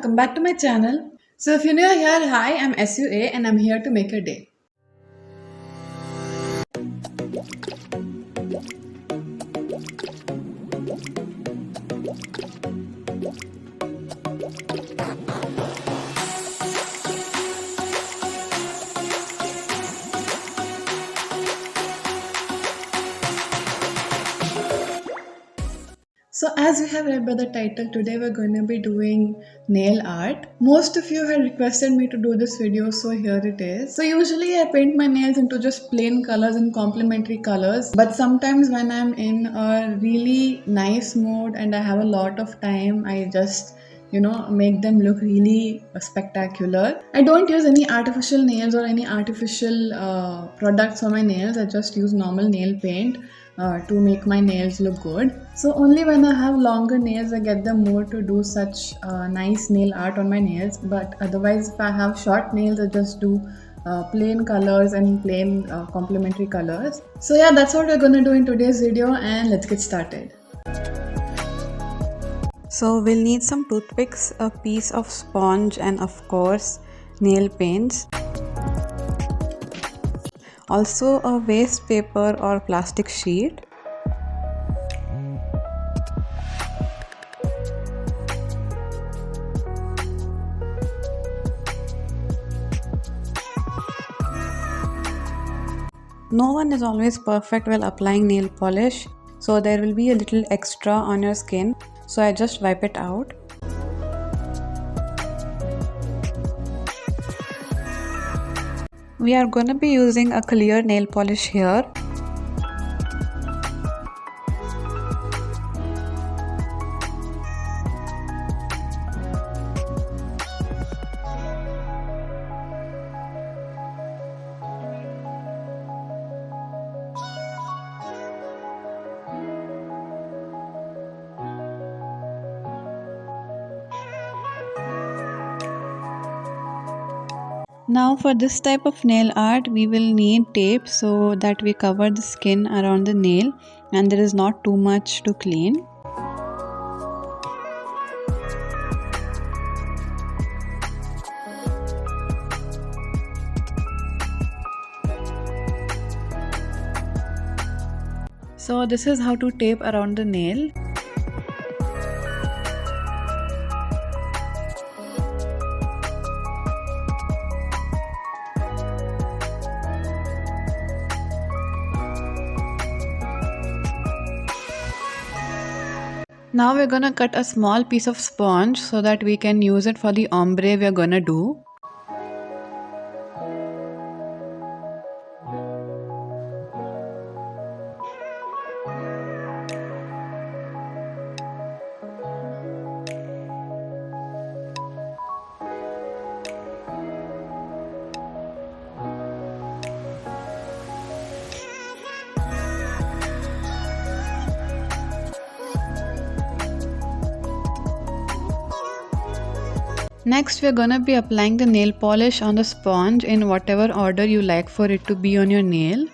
welcome back to my channel. So if you're new here, hi, I'm SUA and I'm here to make your day. So as you have read by the title, today we're going to be doing nail art. Most of you had requested me to do this video, so here it is. So usually I paint my nails into just plain colors and complementary colors, but sometimes when I'm in a really nice mood and I have a lot of time, I just make them look really spectacular. I don't use any artificial nails or any artificial products for my nails. I just use normal nail paint to make my nails look good. So only when I have longer nails I get the mood to do such nice nail art on my nails, but otherwise if I have short nails I just do plain colors and plain complementary colors. So yeah, that's what we're gonna do in today's video, and let's get started. So we'll need some toothpicks, a piece of sponge, and of course nail paints. Also a waste paper or plastic sheet. No one is always perfect while applying nail polish, so there will be a little extra on your skin. So I just wipe it out. We are going to be using a clear nail polish here. Now for this type of nail art we will need tape so that we cover the skin around the nail and there is not too much to clean. So this is how to tape around the nail. Now we're gonna cut a small piece of sponge so that we can use it for the ombre we're gonna do. Next we're gonna be applying the nail polish on the sponge in whatever order you like for it to be on your nail.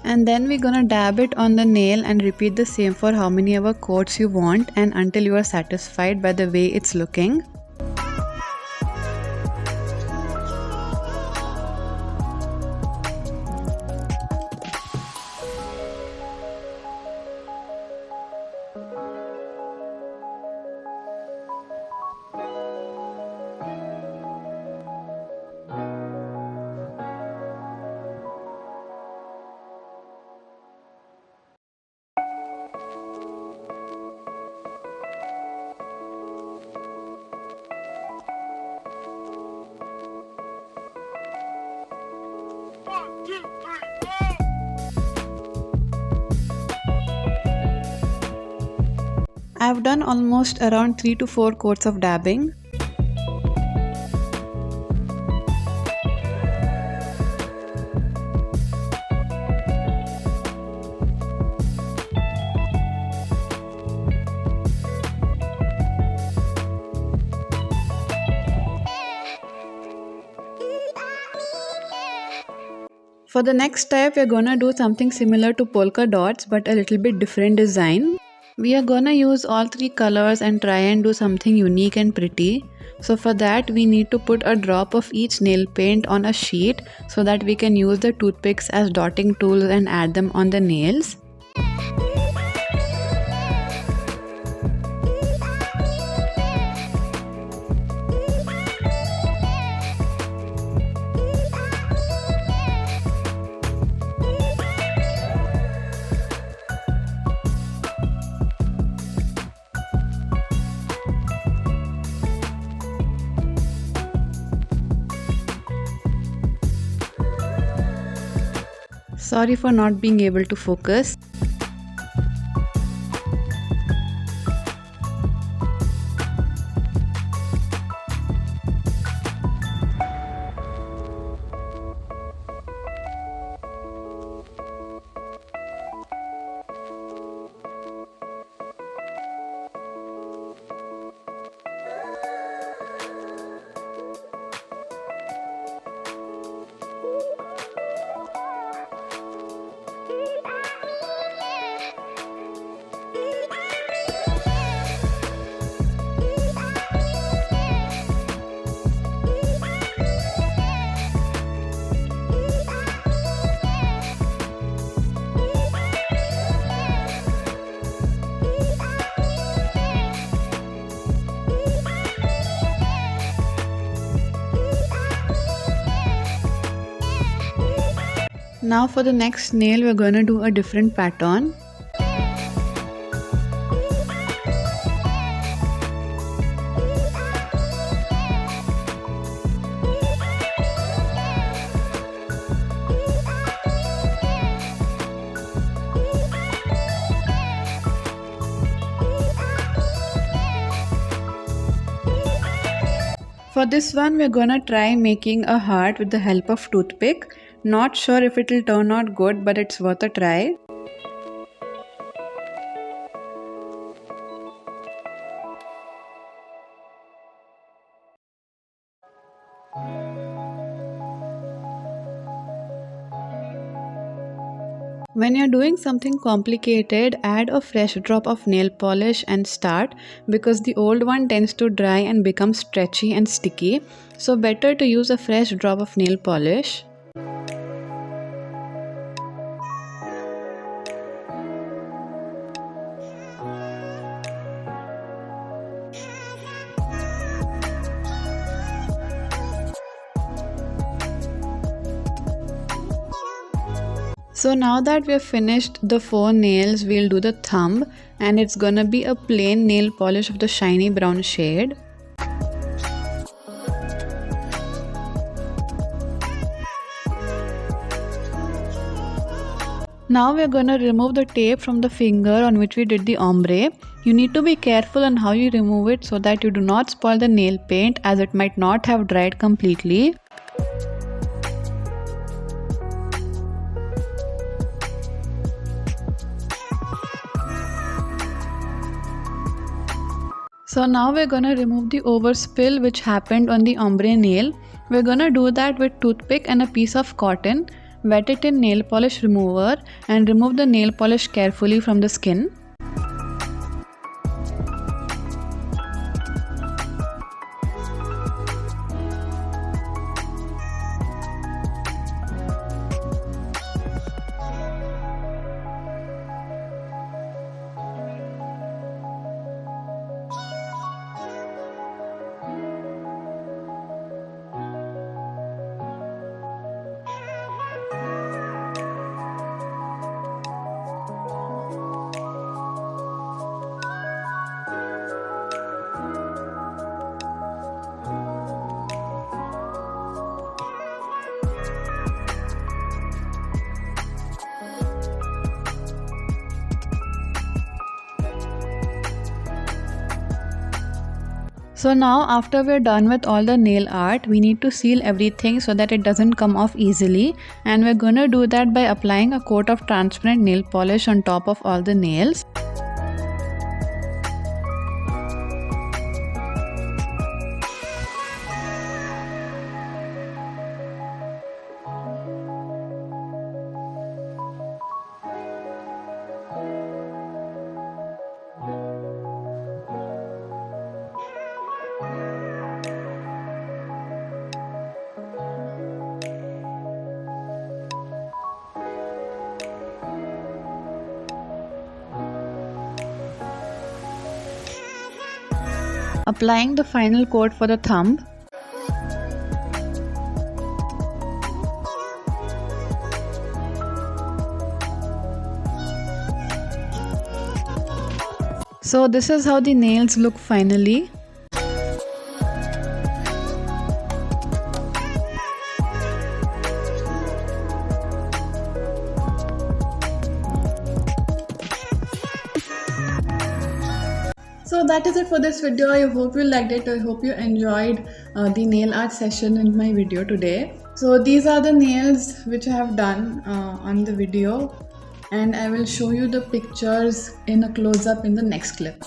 And then we're gonna dab it on the nail and repeat the same for how many ever coats you want and until you are satisfied by the way it's looking. I've done almost around 3 to 4 coats of dabbing. For the next step, we're gonna do something similar to polka dots but a little bit different design. We are gonna use all three colors and try and do something unique and pretty. So for that we need to put a drop of each nail paint on a sheet so that we can use the toothpicks as dotting tools and add them on the nails. Sorry for not being able to focus. Now for the next nail we're gonna do a different pattern. For this one we're gonna try making a heart with the help of toothpick. Not sure if it will turn out good, but it's worth a try. When you're doing something complicated, add a fresh drop of nail polish and start, because the old one tends to dry and become stretchy and sticky. So better to use a fresh drop of nail polish. So now that we have finished the 4 nails, we'll do the thumb, and it's gonna be a plain nail polish of the shiny brown shade. Now we're gonna remove the tape from the finger on which we did the ombre. You need to be careful on how you remove it so that you do not spoil the nail paint, as it might not have dried completely. So now we're gonna remove the overspill which happened on the ombre nail. We're gonna do that with toothpick and a piece of cotton. Wet it in nail polish remover and remove the nail polish carefully from the skin. So now after we're done with all the nail art, we need to seal everything so that it doesn't come off easily, and we're gonna do that by applying a coat of transparent nail polish on top of all the nails. Applying the final coat for the thumb. So this is how the nails look finally. So that is it for this video. I hope you liked it. I hope you enjoyed the nail art session in my video today. So these are the nails which I have done on the video, and I will show you the pictures in a close-up in the next clip.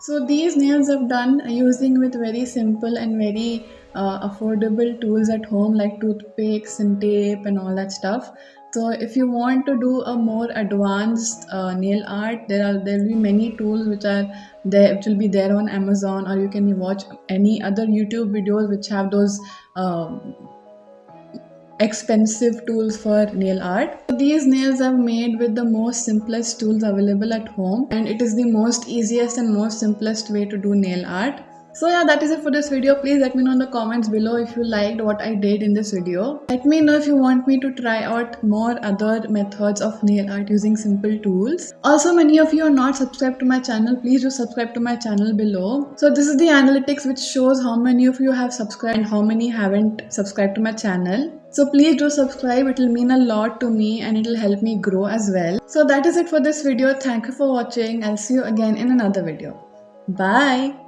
So these nails I've done using with very simple and very affordable tools at home like toothpicks and tape and all that stuff. So if you want to do a more advanced nail art, there will be many tools which are there, which will be there on Amazon, or you can watch any other YouTube videos which have those expensive tools for nail art. These nails are made with the most simplest tools available at home, and it is the most easiest and most simplest way to do nail art. So yeah, that is it for this video. Please let me know in the comments below if you liked what I did in this video. Let me know if you want me to try out more other methods of nail art using simple tools. Also, many of you are not subscribed to my channel. Please do subscribe to my channel below. So this is the analytics which shows how many of you have subscribed and how many haven't subscribed to my channel. So please do subscribe, it will mean a lot to me and it will help me grow as well. So that is it for this video. Thank you for watching. I'll see you again in another video. Bye.